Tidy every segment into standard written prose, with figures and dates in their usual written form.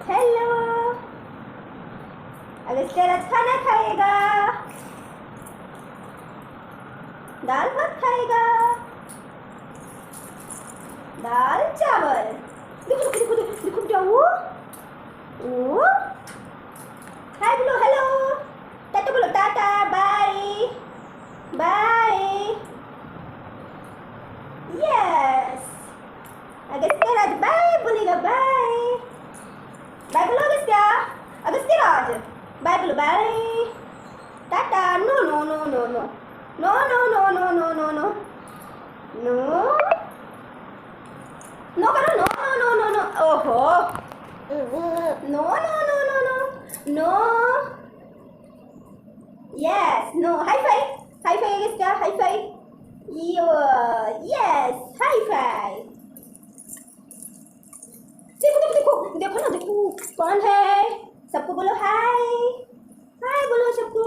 Hello. Agastya आज खाना खाएगा, दाल भात खाएगा, दाल चावल। देखो देखो देखो देखो क्या वो हाय बोलो, हेलो, टाटा बोलो, tata, bye bye. Yes, Agastya Raj bye बोलेगा, बाय बाय बोलो अगस्त्य, अगस्त्य राज बाय बोलो, bye tata. No no no no no no no no no no no no no no करो, no no no no no. ओहो, no no no no no no. Yes, no, high five, high five Agastya, high five. Yes, high five. देखो देखो देखो देखो ना, देखो कौन है, सबको बोलो हाय, हाय बोलो सबको।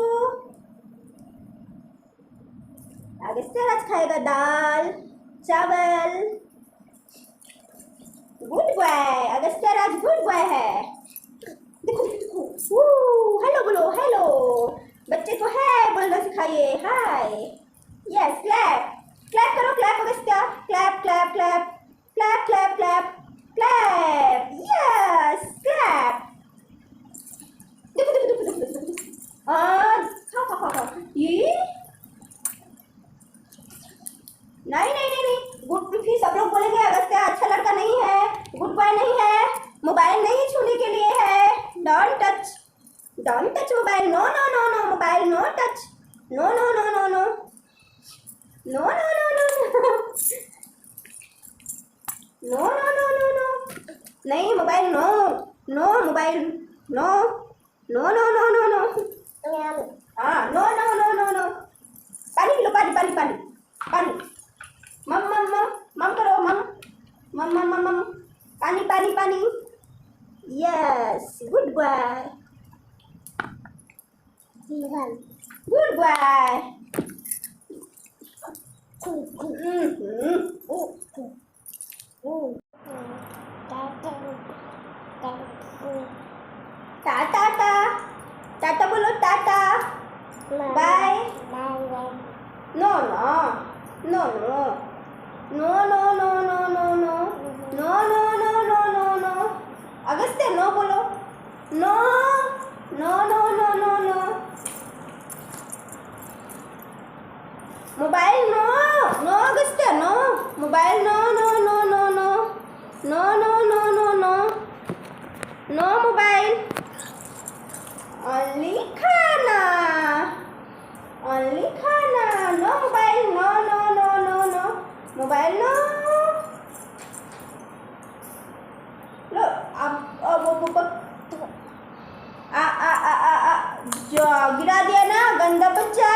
अगस्त्य राज खाएगा दाल चावल। गुड बॉय, अगस्त्य राज गुड बॉय है। देखो देखो, हेलो बोलो, हेलो, बच्चे को हाय बोलना सिखाइए, हाय। यस, क्लैप, क्लैप करो, clap Agastya, clap clap clap clap clap clap clap. Yes, clap. देखो देखो देखो देखो देखो, खाओ खाओ खाओ खाओ। ये नहीं नहीं नहीं नहीं, गुड, फिर सब लोग बोलेंगे अगस्त्य अच्छा लड़का नहीं है, गुड बॉय नहीं है, मोबाइल नहीं छूने के लिए है। Don't touch, don't touch mobile, no no no no, mobile no touch, no no no no no no no no no no no no no no, नहीं mobile no, no mobile no, no no no no no, हाँ no no no no no. पानी पी लो, पानी पानी पानी पानी, मम मम मम मम करो, मम मम मम मम मम, पानी पानी पानी। Yes, good boy, good boy. Tata, tata tata बोलो, tata bye. No no no no no no no no no no no no no no no. Agastya no बोलो, no no no no no no. Mobile no, no Agastya no, mobile no no no no no no no no no no no mobile, only खाना, only खाना, no mobile, no no no no no, mobile no. लो अब आ आ आ आ आ, जो गिरा दिया ना गंदा बच्चा।